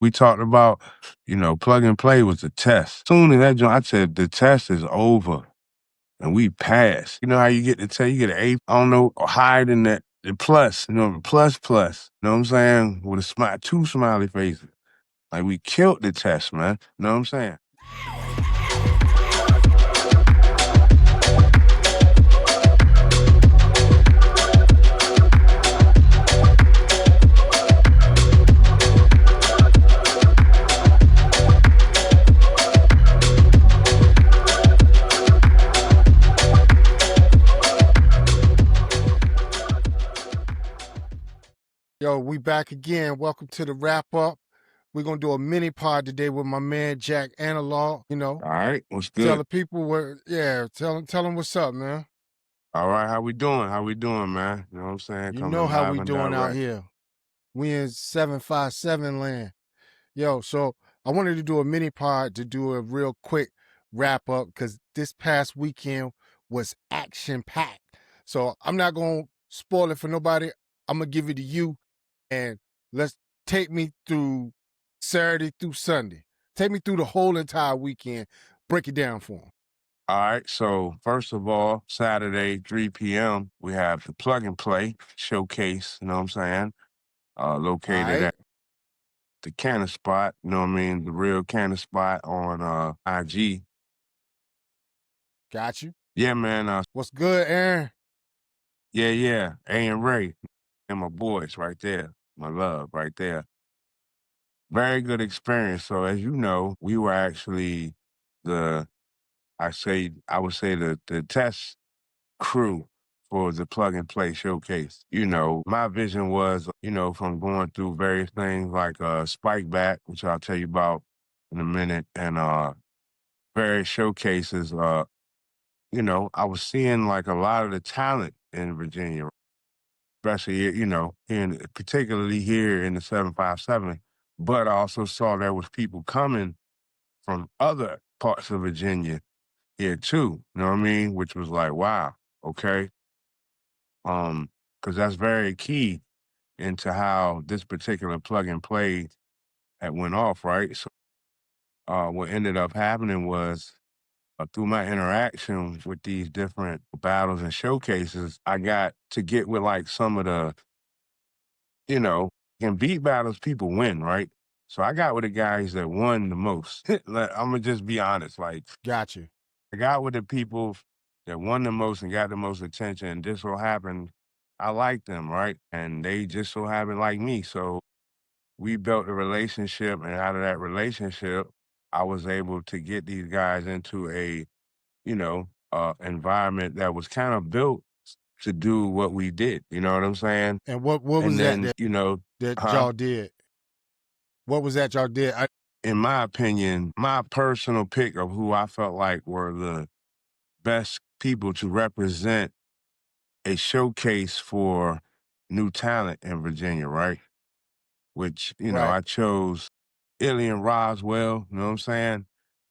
We talked about, plug and play was the test. Soon as that joint, I said, the test is over and we passed. You know how you get the test, you get an A, I don't know, or higher than that, the plus, the plus plus. You know what I'm saying? With a smile, two smiley faces. Like we killed the test, man. You know what I'm saying? Yo, we back again. Welcome to the wrap up. We're gonna do a mini pod today with my man Jack Analog. All right, what's Tell good? the people tell them what's up, man. All right, how we doing? How we doing, man? You know what I'm saying? You Coming know how live we and doing out direct. here. We in 757 land. Yo, so I wanted to do a mini pod to do a real quick wrap up because this past weekend was action packed. So I'm not gonna spoil it for nobody. I'm gonna give it to you and let's take me through Saturday through Sunday. Take me through the whole entire weekend. Break it down for them. All right, so first of all, Saturday, 3 p.m., we have the plug and play showcase, you know what I'm saying? All Located right, at the Canna Spot, you know what I mean? The real Canna Spot on IG. got you. Yeah, man. What's good, Aaron? Yeah. A and Ray and my boys right there. My love right there. Very good experience. So as you know, we were actually the I would say the test crew for the plug and play showcase. My vision was, from going through various things like Spike Back, which I'll tell you about in a minute, and various showcases, I was seeing like a lot of the talent in Virginia, especially, particularly here in the 757. But I also saw there was people coming from other parts of Virginia here too, you know what I mean? Which was like, wow, okay. Because that's very key into how this particular plug and play had went off, right? So what ended up happening was through my interaction with these different battles and showcases, I got to get with like some of the, you know, in beat battles, people win, right? So I got with the guys that won the most. Like, I'm gonna just be honest. Like Got you. I got with the people that won the most and got the most attention. And just so happened, I liked them, right? And they just so happened like me. So we built a relationship, and out of that relationship, I was able to get these guys into a, environment that was kind of built to do what we did. You know what I'm saying? And what And was that then, that, that huh? y'all did? What was that y'all did? In my opinion, my personal pick of who I felt like were the best people to represent a showcase for new talent in Virginia, right? Which, Right. I chose Illian Roswell, you know what I'm saying?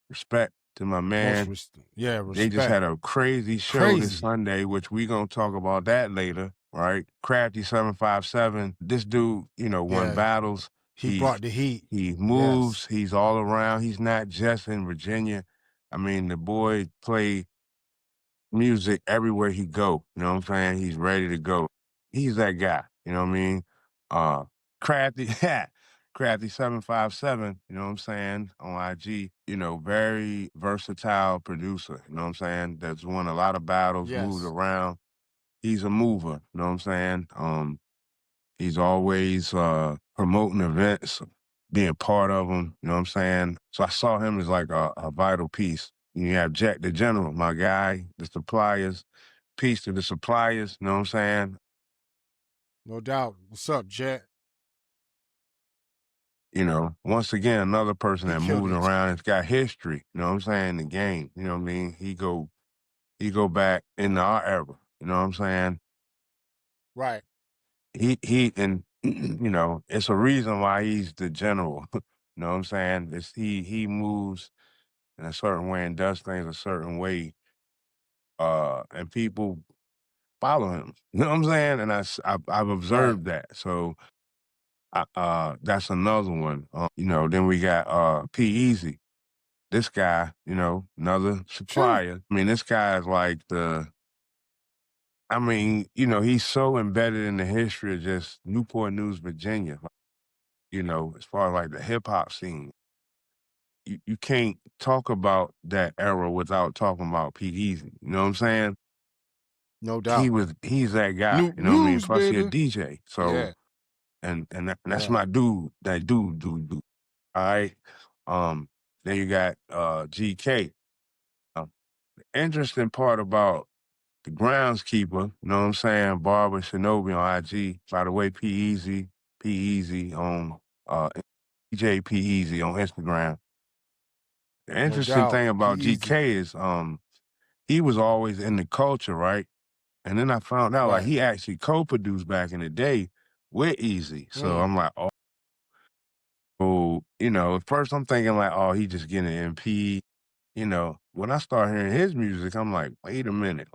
Respect to my man. They just Respect. had a crazy show this Crazy. Sunday, which we gonna talk about that later, right? Crafty 757. This dude, won Yeah. battles. He brought the heat. He Yes. moves, he's all around. He's not just in Virginia. I mean, the boy played music everywhere he go. You know what I'm saying? He's ready to go. He's that guy. You know what I mean? Uh Crafty, Crafty 757, you know what I'm saying, on IG, very versatile producer, you know what I'm saying? That's won a lot of battles, moved Yes. around. He's a mover, you know what I'm saying? He's always promoting events, being part of them, you know what I'm saying? So I saw him as like a vital piece. You have Jack the General, my guy, the suppliers, peace to the suppliers, you know what I'm saying? No doubt. What's up, Jet? Once again, another person He that killed moving it. around, it's got history, you know what I'm saying, the game, you know what I mean? He go back into our era, you know what I'm saying? Right. And it's a reason why he's the general. You know what I'm saying? He moves in a certain way and does things a certain way, and people follow him. You know what I'm saying? And I've Right. observed that. So That's another one. Then we got P Easy. This guy, another True. supplier. I mean, this guy is like he's so embedded in the history of just Newport News, Virginia, as far as like the hip hop scene. You can't talk about that era without talking about Pete Easy. You know what I'm saying? No doubt. He's that guy, New you know what I mean? news, Plus he a baby. DJ. So Yeah. that's Yeah. my dude, that dude. All right. Um, then you got GK. The interesting part about the groundskeeper, you know what I'm saying? Barbara Shinobi on IG. By the way, P Easy on DJ P Easy on Instagram. The No interesting doubt. thing P about Easy. GK is he was always in the culture, right? And then I found out like Right. he actually co-produced back in the day with Easy. So Mm. I'm like, at first I'm thinking like, oh, he just getting an MP. When I start hearing his music, I'm like, wait a minute.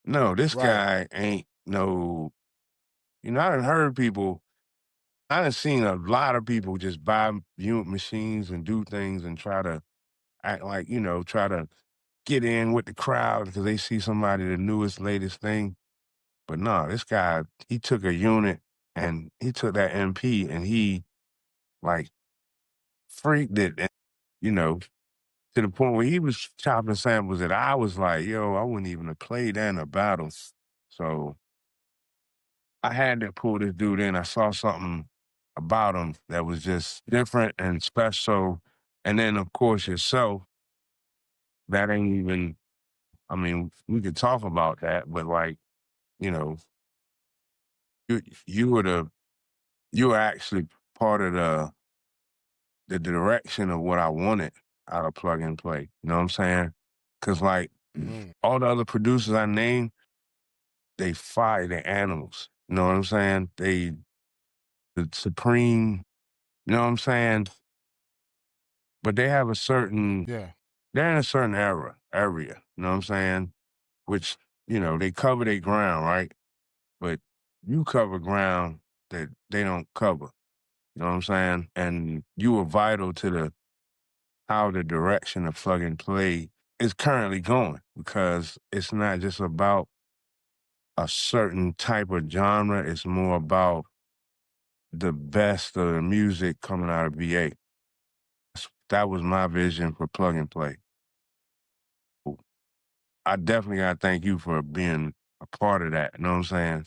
No, this Right. guy ain't no, I done heard people, I done seen a lot of people just buy unit machines and do things and try to act like, try to get in with the crowd because they see somebody the newest, latest thing. But no, this guy, he took a unit and he took that MP and he like freaked it, and, you know, to the point where he was chopping samples that I was like, yo, I wouldn't even have played that in a battle. So I had to pull this dude in. I saw something about him that was just different and special. And then, of course, yourself, that ain't even, I mean, we could talk about that, but like, you know, you, you were the, you were actually part of the direction of what I wanted out of plug and play. You know what I'm saying? Cause like Mm. all the other producers I named, they fire their animals. You know what I'm saying? The supreme, you know what I'm saying? But they have Yeah. they're in a certain area, you know what I'm saying? Which, they cover their ground, right? But you cover ground that they don't cover. You know what I'm saying? And you were vital to how the direction of plug and play is currently going because it's not just about a certain type of genre. It's more about the best of the music coming out of VA. That was my vision for plug and play. I definitely gotta thank you for being a part of that. You know what I'm saying?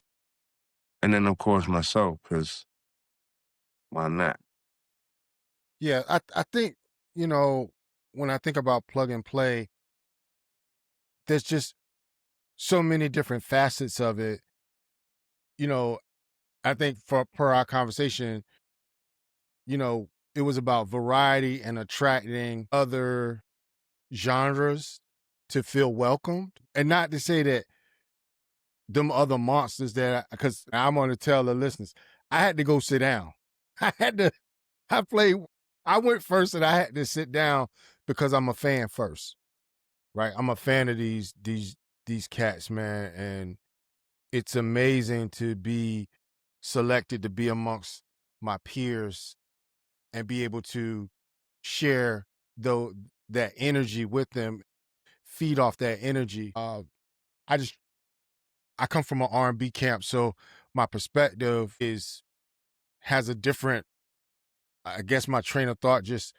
And then of course myself, because why not? Yeah. I think, you know, when I think about plug and play, there's just so many different facets of it. You know, I think for per our conversation, it was about variety and attracting other genres to feel welcomed. And not to say that them other monsters that, because I'm going to tell the listeners, I had to go sit down. I had to, I played, I went first and I had to sit down because I'm a fan first, right? I'm a fan of these cats, man. And it's amazing to be selected to be amongst my peers and be able to share though that energy with them, feed off that energy. I just I come from an R&B camp, so my perspective is has a different. I guess my train of thought just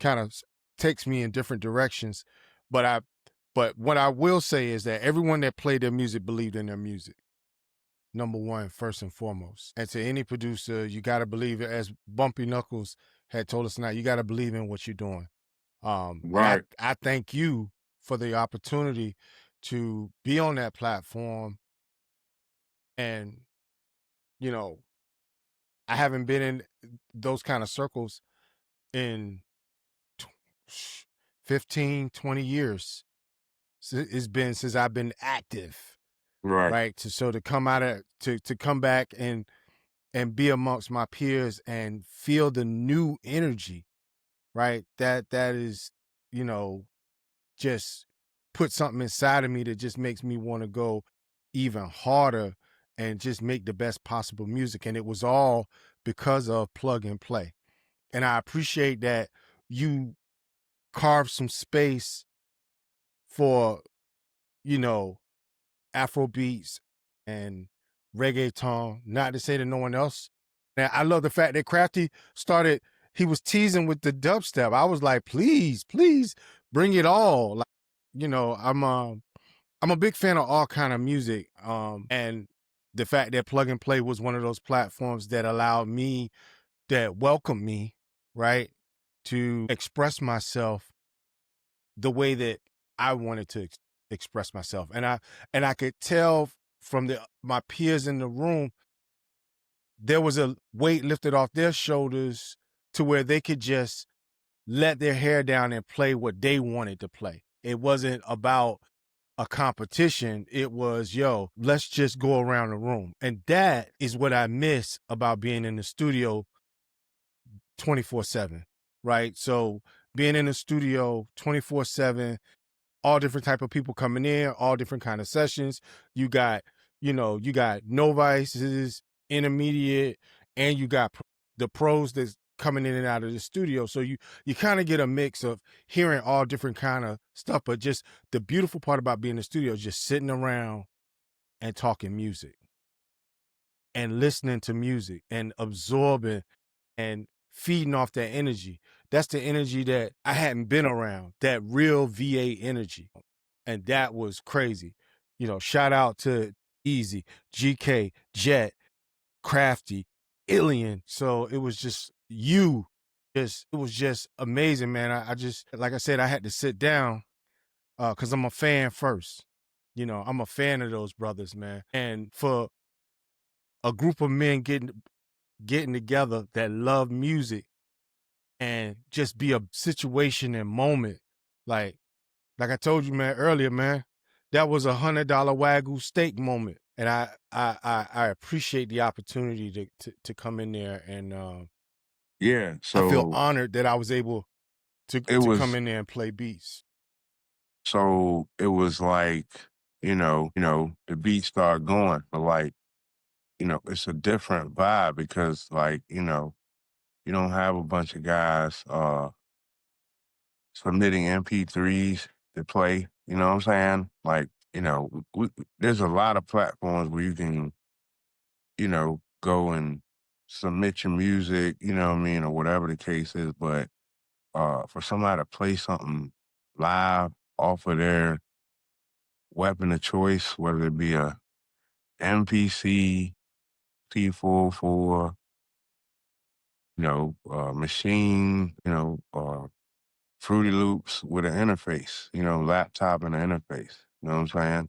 kind of takes me in different directions. But but what I will say is that everyone that played their music believed in their music. Number one, first and foremost. And to any producer, you got to believe it. As Bumpy Knuckles had told us tonight, you got to believe in what you're doing. And Right. I thank you for the opportunity to be on that platform. And, you know, I haven't been in those kind of circles in 15, 20 years. So it's been since I've been active, Right. right? To come out of to come back and be amongst my peers and feel the new energy, right? That is, you know, just put something inside of me that just makes me want to go even harder and just make the best possible music. And it was all because of plug and play. And I appreciate that you carved some space for, you know, Afro beats and reggaeton, not to say that no one else. And I love the fact that Crafty started, he was teasing with the dubstep. I was like, please, please bring it all. Like, I'm a big fan of all kind of music. And the fact that Plug and Play was one of those platforms that allowed me, that welcomed me, right, to express myself the way that I wanted to express myself. And I could tell from my peers in the room, there was a weight lifted off their shoulders to where they could just let their hair down and play what they wanted to play. It wasn't about a competition. It was, yo, let's just go around the room. And that is what I miss about being in the studio 24/7, right? So being in the studio 24/7, all different type of people coming in, all different kind of sessions. You got, you got novices, intermediate, and you got the pros that's coming in and out of the studio. So you kind of get a mix of hearing all different kind of stuff. But just the beautiful part about being in the studio is just sitting around and talking music and listening to music and absorbing and feeding off that energy. That's the energy that I hadn't been around, that real VA energy. And that was crazy. Shout out to Easy, GK, Jet, Crafty, Alien. So it was just it was just amazing, man. I just, like I said, I had to sit down because I'm a fan first. I'm a fan of those brothers, man. And for a group of men getting together that love music and just be a situation and moment. Like I told you, man, earlier, man, that was $100 Wagyu steak moment. And I appreciate the opportunity to come in there, and Yeah. I feel So honored that I was able it to come was in there and play beats. so it was like, the beat started going, but like, it's a different vibe because like, you don't have a bunch of guys submitting MP3s to play, you know what I'm saying? Like, there's a lot of platforms where you can, go and submit your music, you know what I mean, or whatever the case is, but for somebody to play something live off of their weapon of choice, whether it be a MPC, T44, machine, Fruity Loops with an interface, laptop and an interface. You know what I'm saying?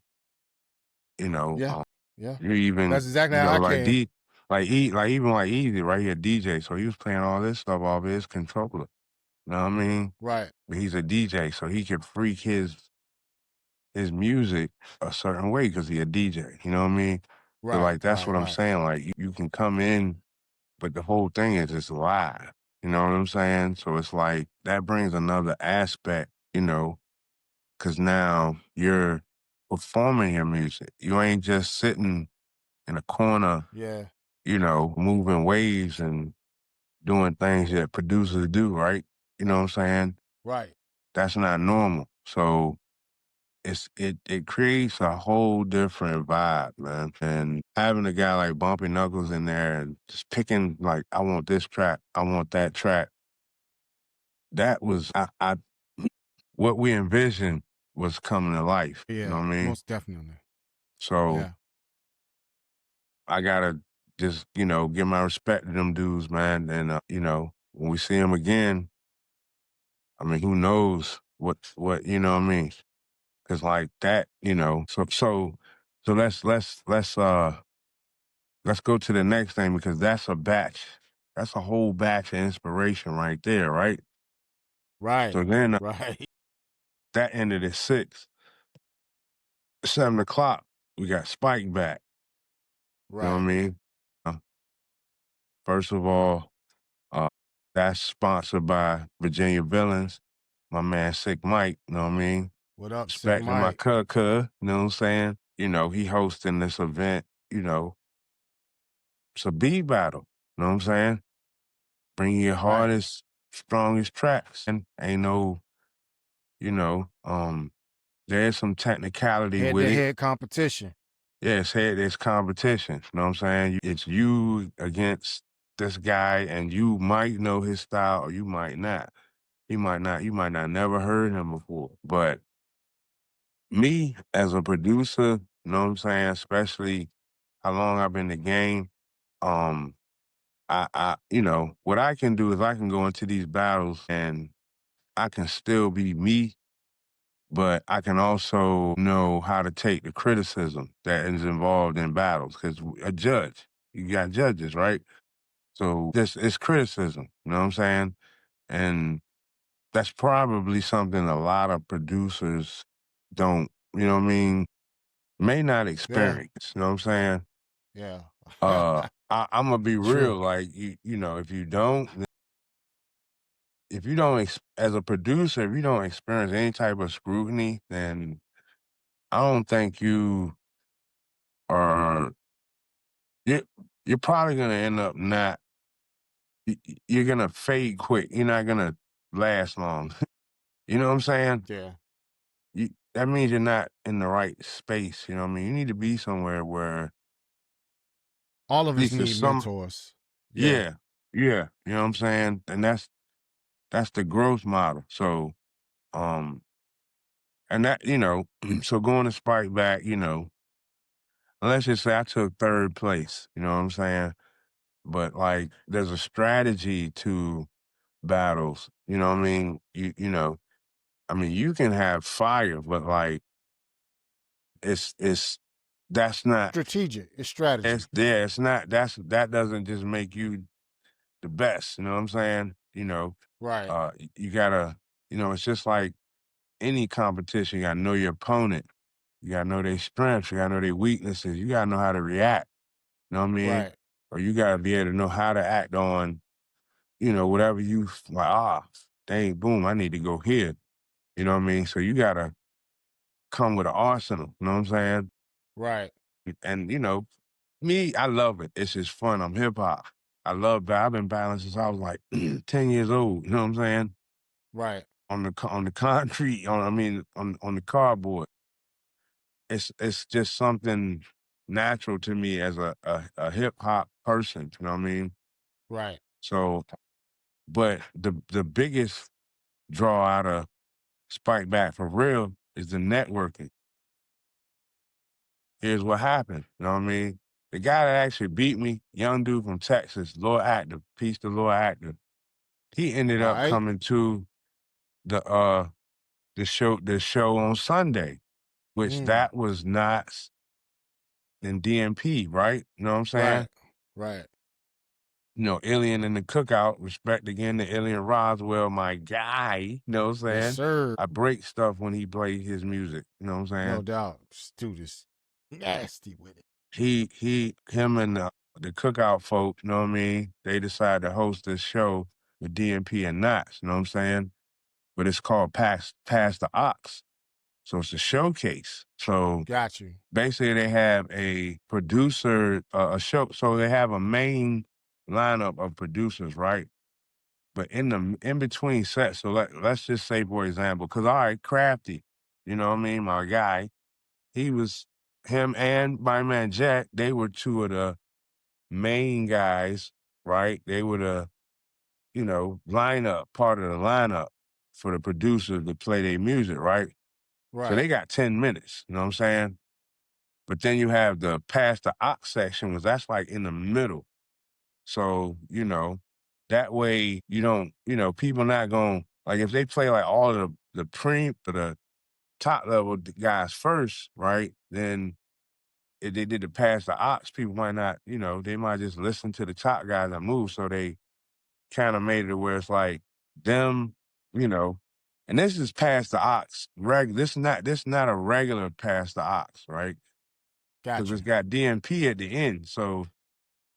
You know, Yeah, um, yeah. you even, That's exactly how I like came. even like Easy, right here, DJ. So he was playing all this stuff off his controller. You know what I mean? Right, But he's a DJ, so he could freak his music a certain way because he a DJ. You know what I mean? So right, like that's right, what I'm right. saying. Like you can come in, but the whole thing is just live. You know what I'm saying? So it's like that brings another aspect, because now you're performing your music. You ain't just sitting in a corner, Yeah, moving waves and doing things that producers do, right? You know what I'm saying? right. That's not normal. So it creates a whole different vibe, man. And having a guy like Bumpy Knuckles in there and just picking like, I want this track, I want that track. That was I what we envisioned was coming to life. You know Yeah, what I mean? most definitely. So Yeah. I gotta just, give my respect to them dudes, man. And when we see them again, I mean, who knows what you know what I mean? Cause like that, so let's go to the next thing because that's a batch. That's a whole batch of inspiration right there, right? Right, So then right, that ended at 6. 7 o'clock, we got Spike back. You know what I right. mean? Uh, First of all, that's sponsored by Virginia Villains. My man Sick Mike, you know what I mean? What up, Sick Respecting my Mike? cuz, you know what I'm saying? He hosting this event, it's a beat battle. You know what I'm saying? Bring your Right. hardest, strongest tracks. And ain't no, you know, there's some technicality Head with to it. head competition. Yeah, it's competition. You know what I'm saying? It's you against this guy, and you might know his style or you might not. You might not never heard him before. But me as a producer, you know what I'm saying, especially how long I've been in the game, um, you know, what I can do is I can go into these battles and I can still be me, but I can also know how to take the criticism that is involved in battles. Because a judge, you got judges, right? So this is criticism, you know what I'm saying? And that's probably something a lot of producers don't, you know what I mean, may not Yeah. experience, you know what I'm saying? Yeah. I'm gonna be True. real, like you know, if you don't as a producer, if you don't experience any type of scrutiny, then I don't think you are you you're probably gonna end up not you're gonna fade quick. You're not gonna last long. You know what I'm saying? Yeah. That means you're not in the right space. You know what I mean? You need to be somewhere where All of at us least there's need some. mentors. Yeah. Yeah, yeah. You know what I'm saying? And that's the growth model. So um, and that you know, so going to Spike back, you know, let's just say I took third place. You know what I'm saying? But like, there's a strategy to battles. You know what I mean? You know, I mean, you can have fire, but like, it's that's not. Strategic. It's strategy. It's not. That doesn't just make you the best. You know what I'm saying? You know, Right. you gotta. You know, it's just like any competition. You gotta know your opponent. You gotta know their strengths. You gotta know their weaknesses. You gotta know how to react. You know what I mean? Right. Or you gotta be able to know how to act on, you know, whatever you like, dang, boom, I need to go here. You know what I mean? So you gotta come with an arsenal, you know what I'm saying? Right. And you know, me, I love it. It's just fun. I'm hip hop. I've been battling since I was like 10 years old, you know what I'm saying? Right. On the concrete, on the cardboard. It's just something natural to me as a hip hop person, you know what I mean? Right. So, but the biggest draw out of Spike Back for real is the networking. Here's what happened. You know what I mean? The guy that actually beat me, young dude from Texas, Lord Active, peace to Lord Active. He ended All up right. coming to the uh the show on Sunday, which Mm. that was not in DMP, right? You know what I'm Right. saying? Right. You know, Alien in the cookout, respect again to Alien Roswell, my guy. You know what I'm Yes, saying? sir. I break stuff when he plays his music. You know what I'm No saying? doubt. Students nasty with it. Him and the cookout folk, you know what I mean? They decided to host this show with DMP and Knots, you know what I'm saying? But it's called Pass the Ox. So it's a showcase. So Got you. basically they have a producer, a show. So they have a main lineup of producers, right? But in between sets, so let's just say, for example, because all right, Crafty, you know what I mean, my guy, he was him and my man Jack, they were two of the main guys, right? They were the, you know, part of the lineup for the producer to play their music, right? So Right. they got 10 minutes, you know what I'm saying? But then you have the Pass the Ox section, was that's like in the middle. So, you know, that way you don't, you know, people not going like if they play like all of the top level guys first, right? Then if they did the Pass the Ox, people might not, you know, they might just listen to the top guys that move. So they kind of made it where it's like them, you know, and this is Pass the Ox. This not a regular Pass the Ox, right? Got Because it's you. got DMP at the end. So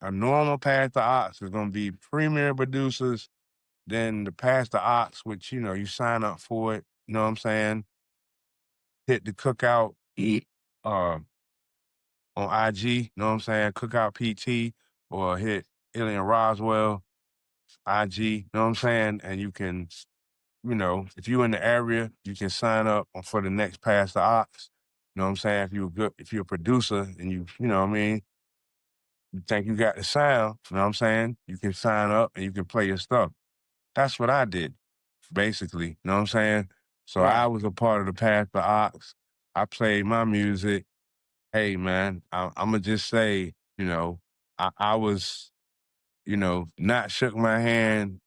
a normal Pass the Ox is going to be premier producers. Then the Pass the Ox, which you know you sign up for it. You know what I'm saying? Hit the cookout uh, on IG. You know what I'm saying? Cookout PT or hit Alien Roswell, IG, you know what I'm saying? And you can, if you're in the area, you can sign up for the next Pass the Ox. You know what I'm saying? If you're a producer and you know what I mean, you think you got the sound, you know what I'm saying? You can sign up and you can play your stuff. That's what I did, basically. You know what I'm saying? So I Right. was a part of the Path the Ox. I played my music. Hey, man, I'm going to just say, I was, not shook my hand,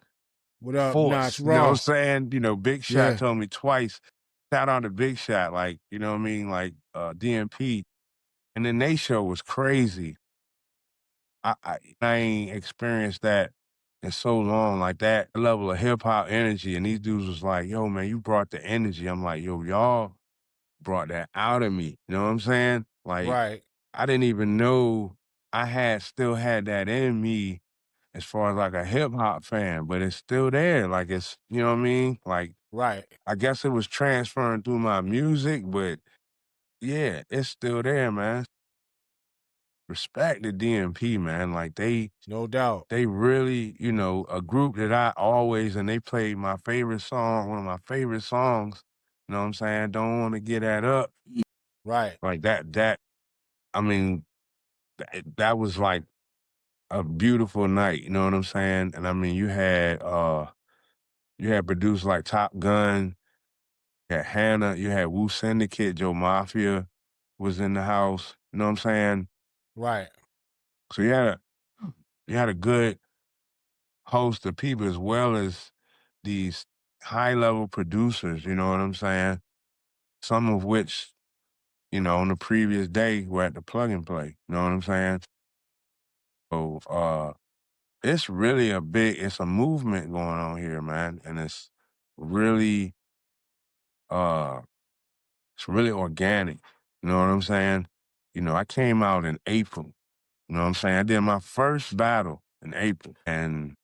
What up, Notch force. You know what I'm Raw? saying? Big Shot Yeah. told me twice, shout out to Big Shot, like, you know what I mean? Like DMP. And then they show was crazy. I ain't experienced that in so long, like that level of hip hop energy. And these dudes was like, yo, man, you brought the energy. I'm like, yo, y'all brought that out of me. You know what I'm saying? Like, Right. I didn't even know still had that in me as far as like a hip hop fan, but it's still there. Like you know what I mean? Like, Right. I guess it was transferring through my music, but yeah, it's still there, man. Respect the DMP, man. Like No doubt. they really, a group that I always, and they played my favorite song, one of my favorite songs, you know what I'm saying? Don't want to get that up. Right. Like I mean, that was like a beautiful night, you know what I'm saying? And I mean, you had produced like Top Gun, you had Hannah, you had Wu Syndicate, Joe Mafia was in the house, you know what I'm saying? Right. So you had a good host of people as well as these high level producers, you know what I'm saying? Some of which, on the previous day were at the plug and play, you know what I'm saying? So it's really it's a movement going on here, man. And really uh it's really organic. You know what I'm saying? I came out in April. You know what I'm saying? I did my first battle in April. And,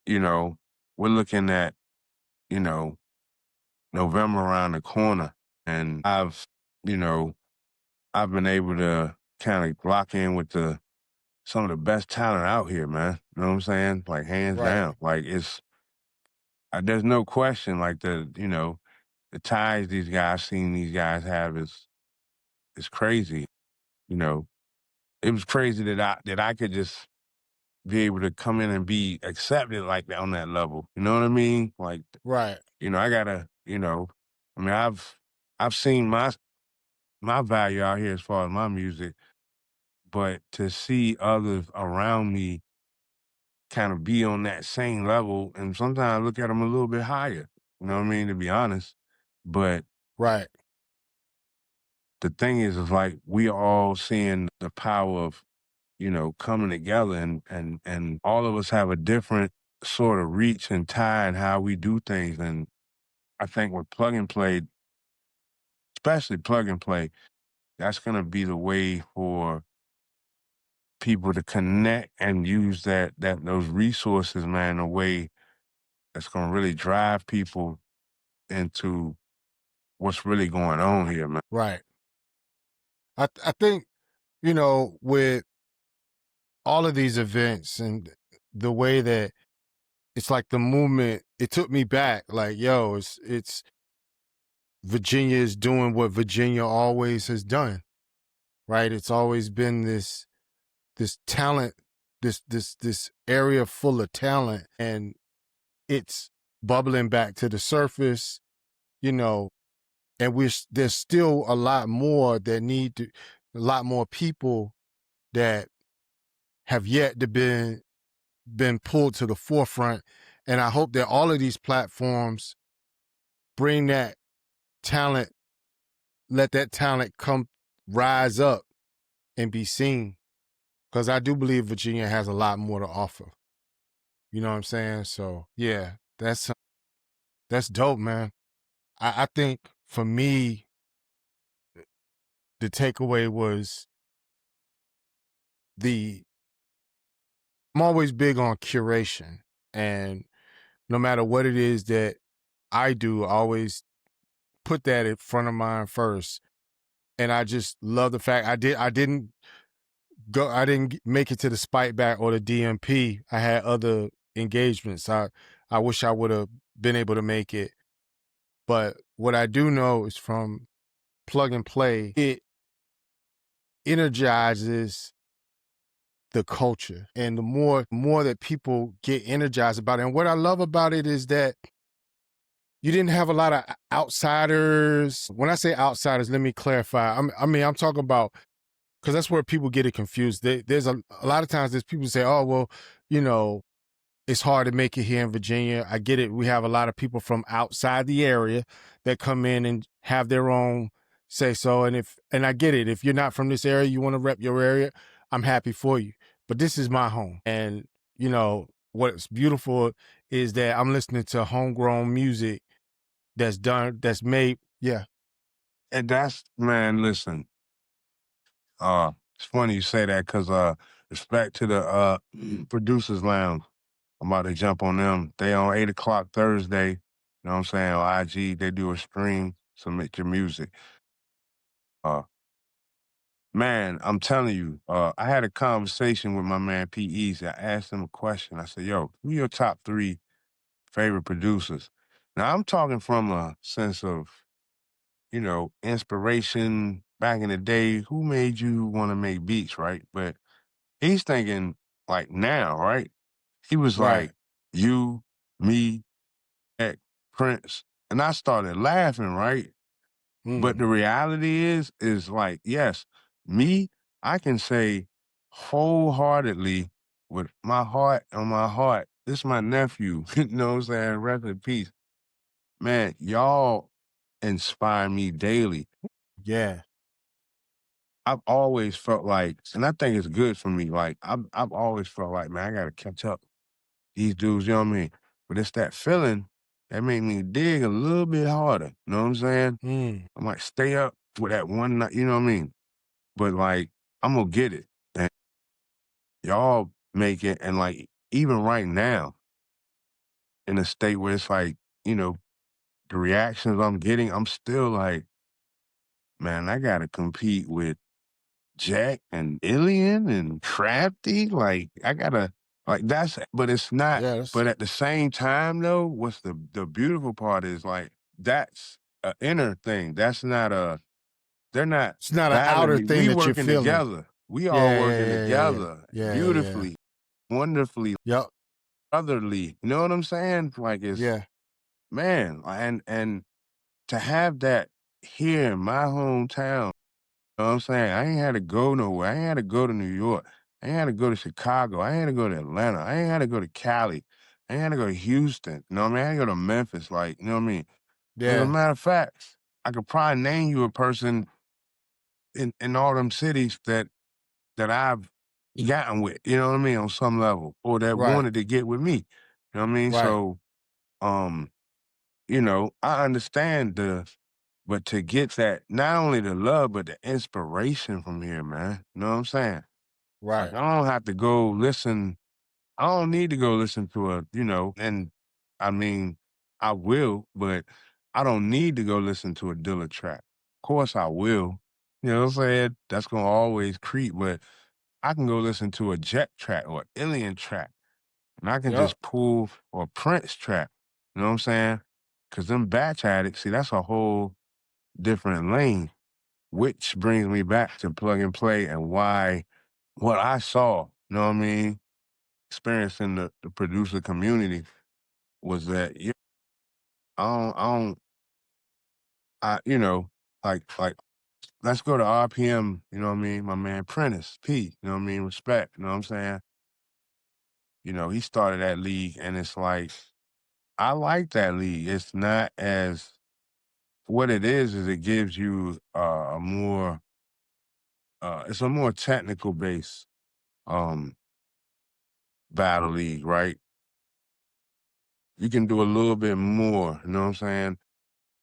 you know, we're looking at, you know, November around the corner. And you know, I've been able to kind of lock in with some of the best talent out here, man. You know what I'm saying? Like hands Right. down. Like there's no question. Like the ties seen these guys have is crazy. You know, it was crazy that I could just be able to come in and be accepted like that on that level. You know what I mean? Like, Right. I gotta, I mean, I've seen my value out here as far as my music, but to see others around me kind of be on that same level, and sometimes look at them a little bit higher. You know what I mean? To be honest, but Right. the thing is like we all seeing the power of coming together, and all of us have a different sort of reach and tie and how we do things. And I think with plug and play, especially plug and play, that's gonna be the way for people to connect and use those resources, man, in a way that's gonna really drive people into what's really going on here, man. Right. I think, with all of these events and the way that it's like the movement, it took me back. Like, yo, it's Virginia is doing what Virginia always has done, right? It's always been this talent, this area full of talent, and it's bubbling back to the surface, you know, and there's still a lot more that a lot more people that have yet to been pulled to the forefront. And I hope that all of these platforms bring that talent, let that talent come rise up and be seen. Because I do believe Virginia has a lot more to offer. You know what I'm saying? So yeah, that's dope, man. I think for me, the takeaway was the I'm always big on curation, and no matter what it is that I do, I always put that in front of mine first. And I just love the fact I didn't go. I didn't make it to the Spike Back or the DMP. I had other engagements. I wish I would have been able to make it. But what I do know is from Plug and Play, it energizes the culture. And the more that people get energized about it. And what I love about it is that you didn't have a lot of outsiders. When I say outsiders, let me clarify. I'm talking about, because that's where people get it confused. There's a lot of times there's people say, oh, well, you know, it's hard to make it here in Virginia. I get it. We have a lot of people from outside the area that come in and have their own say so. And I get it. If you're not from this area, you want to rep your area, I'm happy for you. But this is my home. And, you know, what's beautiful is that I'm listening to homegrown music that's made. Yeah. And that's man, listen, it's funny you say that because respect to the producers lounge. I'm about to jump on them. They on 8 o'clock Thursday. You know what I'm saying? On IG, they do a stream, submit your music. Uh man, I'm telling you, I had a conversation with my man P. Easy. I asked him a question. I said, yo, who your top three favorite producers? Now I'm talking from a sense of, inspiration back in the day. Who made you want to make beats, right? But he's thinking like now, right? He was Right. like, you, me, X, Prince. And I started laughing, right? But Mm. the reality is like, yes, me, I can say wholeheartedly with my heart on my heart, this my nephew, you know what I'm saying? Rest in peace. Man, y'all inspire me daily. Yeah. I've always felt like, and I think it's good for me. Like I've always felt like, man, I gotta catch up. These dudes, you know what I mean? But it's that feeling that made me dig a little bit harder. You know what I'm saying? Mm. I might stay up with that one night, you know what I mean? But like, I'm gonna get it. And y'all make it. And like, even right now, in a state where it's like, you know, the reactions I'm getting, I'm still like, man, I gotta compete with Jack and Ilian and Crafty. Like, I gotta like but it's not. Yeah. But at the same time though, what's the beautiful part is like that's a inner thing. That's not a they're not It's not an battling outer me. thing We that you're working feeling. together. We all Yeah, yeah, working yeah, yeah, yeah. together Yeah, yeah. beautifully, wonderfully, Yep. brotherly. You know what I'm saying? Like it's Yeah. man, and to have that here in my hometown, you know what I'm saying? I ain't had to go nowhere. I ain't had to go to New York. I ain't had to go to Chicago. I ain't had to go to Atlanta. I ain't had to go to Cali. I ain't had to go to Houston. You know what I mean? I ain't go to Memphis. Like, you know what I mean? As a Yeah. matter of fact, I could probably name you a person in all them cities that I've gotten with, you know what I mean, on some level, or that Right. wanted to get with me. You know what I mean? Right. So, um, I understand but to get that, not only the love, but the inspiration from here, man. You know what I'm saying? Like Right. I don't have to go listen. I don't need to go listen to and I mean, I will, but I don't need to go listen to a Dilla track. Of course I will. You know what I'm saying? That's gonna always creep, but I can go listen to a Jet track or Alien track, and I can Yep. just pull or a Prince track. You know what I'm saying? Because them batch addicts, see, that's a whole different lane. Which brings me back to plug and play and why what I saw, you know what I mean, experiencing the producer community was that yeah, I like let's go to RPM, you know what I mean? My man Prentice, P, you know what I mean? Respect, you know what I'm saying? He started that league and it's like I like that league. It's not as what it is it gives you a more it's a more technical base um battle league, right? You can do a little bit more, you know what I'm saying?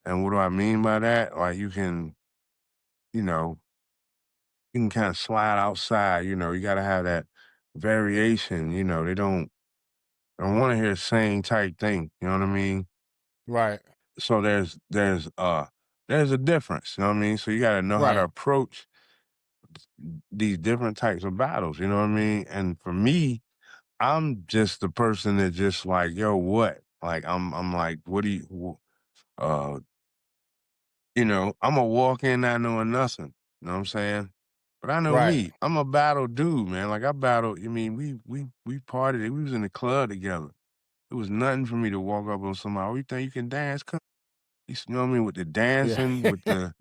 And what do I mean by that? Like you know, you can kind of slide outside, you gotta have that variation, they don't want to hear the same type thing, you know what I mean? Right. So there's a difference, you know what I mean? So you gotta know how to Right. approach these different types of battles, you know what I mean? And for me, I'm just the person that just like, yo, what? Like I'm like, what do you uh I'm a walk in not knowing nothing. You know what I'm saying? But I know Right. me. I'm a battle dude, man. Like I battled, I mean, we partied, we was in the club together. It was nothing for me to walk up on somebody. "Oh, you think you can dance? You know what I mean? With the Yeah. dancing, with the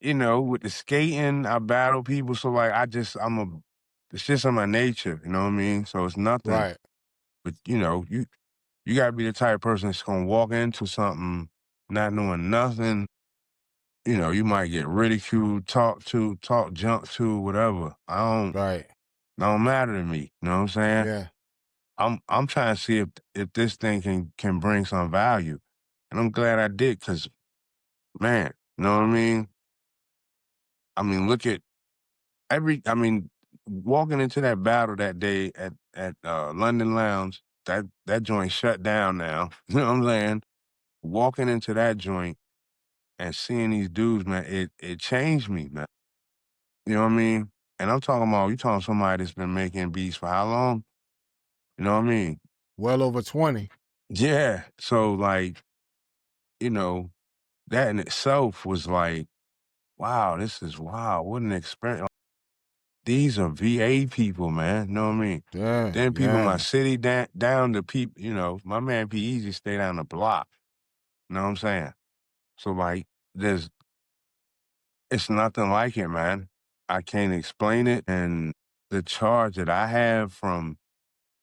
with the skating, I battle people. So like it's just in my nature, you know what I mean? So it's nothing. Right. But you gotta be the type of person that's gonna walk into something not knowing nothing. You might get ridiculed, talk junk to, whatever. Right. Don't matter to me. You know what I'm saying? Yeah. I'm trying to see if this thing can bring some value. And I'm glad I did, because man, you know what I mean? I mean, look at walking into that battle that day at London Lounge, that joint shut down now. You know what I'm saying? Walking into that joint and seeing these dudes, man, it changed me, man. You know what I mean? And I'm talking about, you talking somebody that's been making beats for how long? You know what I mean? Well over 20. Yeah. So like, you know, that in itself was like, wow, this is wow. What an experience. These are VA people, man. You know what I mean? Yeah. Then people in my Yeah. city, down to people, my man P Easy stay down the block. You know what I'm saying? So like, it's nothing like it, man. I can't explain it. And the charge that I have from,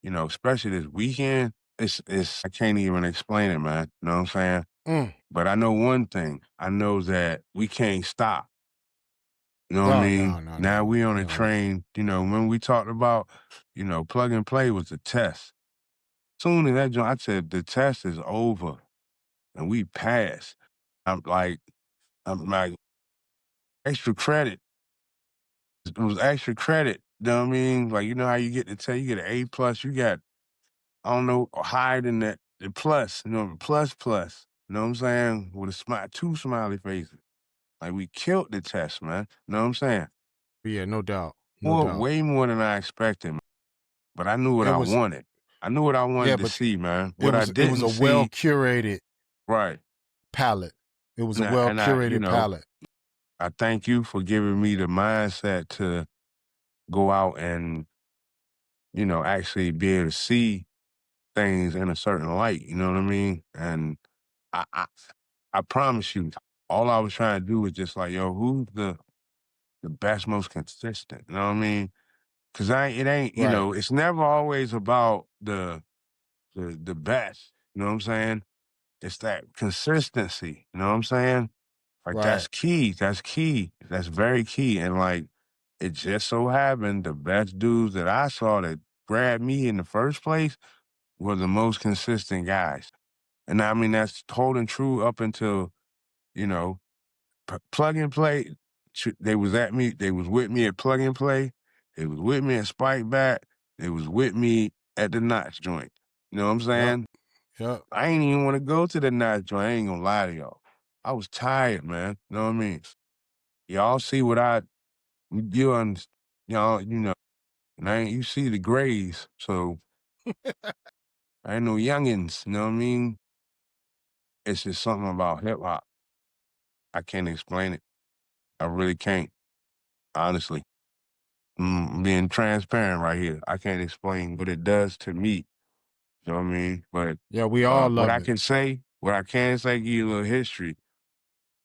especially this weekend, I can't even explain it, man. You know what I'm saying? Mm. But I know one thing. I know that we can't stop. You know what I No, mean? no, no, Now no. we on a No. train, when we talked about, plug and play was a test. Soon as that joint, I said, the test is over and we passed. I'm like, extra credit. It was extra credit. You know what I mean? Like, you know how you get to tell you get an A plus, you got, I don't know, higher than that, the plus, the plus plus. You know what I'm saying? With two smiley faces. Like, we killed the test, man. You know what I'm saying? Yeah, no doubt. No Well, doubt. way more than I expected, man. But I knew what It I was wanted. I knew what I yeah, wanted to but see, man. it What I was didn't a well see, curated right. palette. It was a And I, well and I, curated palette. I thank you for giving me the mindset to go out and, actually be able to see things in a certain light. You know what I mean? And I, I, I promise you, all I was trying to do was just like, yo, who's the best, most consistent? You know what I mean? Because it ain't, Right. it's never always about the best. You know what I'm saying? It's that consistency. You know what I'm saying? Like Right. that's key. That's key. That's very key. And like it just so happened the best dudes that I saw that grabbed me in the first place were the most consistent guys. And I mean that's holding true up until, you know, plug and play. They was at me, they was with me at plug and play. They was with me at Spike Bat. They was with me at the Notch joint. You know what I'm Yep. saying? Yep. I ain't even want to go to the Notch joint. I ain't gonna lie to y'all. I was tired, man. You know what I mean? Y'all see what you understand, y'all, and you see the grays, so I ain't no youngins, you know what I mean? It's just something about hip hop. I can't explain it. I really can't, honestly. Being transparent right here. I can't explain what it does to me. You know what I mean? But Yeah, we all what love I it. can say, what I can say, give you a little history.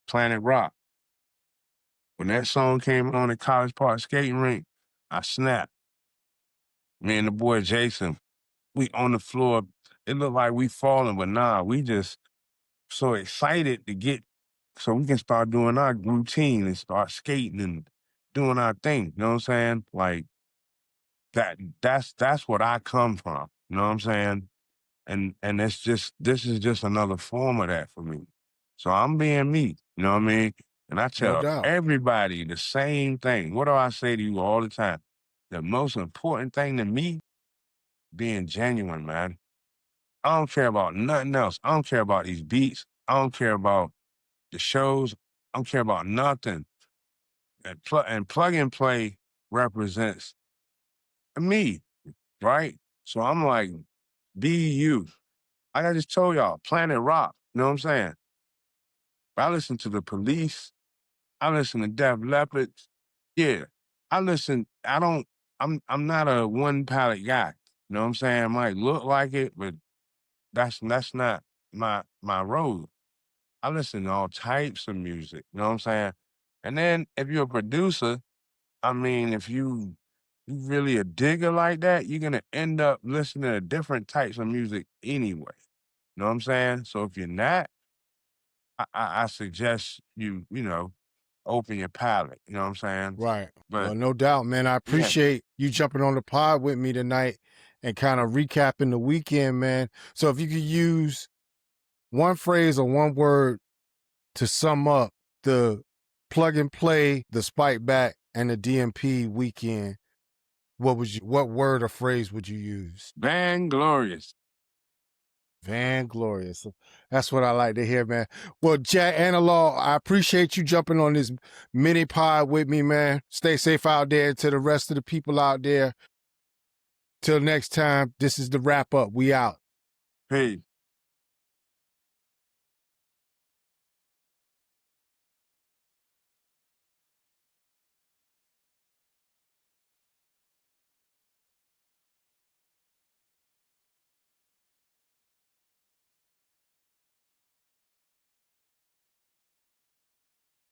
Planet Rock. When that song came on at College Park skating rink, I snapped. Me and the boy Jason, we on the floor. It looked like we falling, but nah, we just so excited to get so we can start doing our routine and start skating and doing our thing. You know what I'm saying? Like that's what I come from. You know what I'm saying? And this is just another form of that for me. So I'm being me. You know what I mean? And I No tell doubt. everybody the same thing. What do I say to you all the time? The most important thing to me, being genuine, man. I don't care about nothing else. I don't care about these beats. I don't care about the shows. I don't care about nothing. And plug and play represents me, right? So I'm like, be you. Like I just told y'all, Planet Rock. You know what I'm saying? I listen to the Police. I listen to Def Leppard. Yeah, I listen. I don't. I'm not a one palette guy. You know what I'm saying? I might look like it, but that's not my road. I listen to all types of music. You know what I'm saying? And then if you're a producer, I mean, if you really a digger like that, you're gonna end up listening to different types of music anyway. You know what I'm saying? So if you're not, I suggest you open your palette. You know what I'm saying? Right. But Well, no doubt, man. I yeah, appreciate you jumping on the pod with me tonight and kind of recapping the weekend, man. So if you could use one phrase or one word to sum up the plug and play, the Spike Back, and the DMP weekend, what word or phrase would you use? vainglorious. Vanglorious. That's what I like to hear, man. Well, Jack Analog, I appreciate you jumping on this mini pod with me, man. Stay safe out there. To the rest of the people out there, till next time, this is the wrap up. We out. Peace.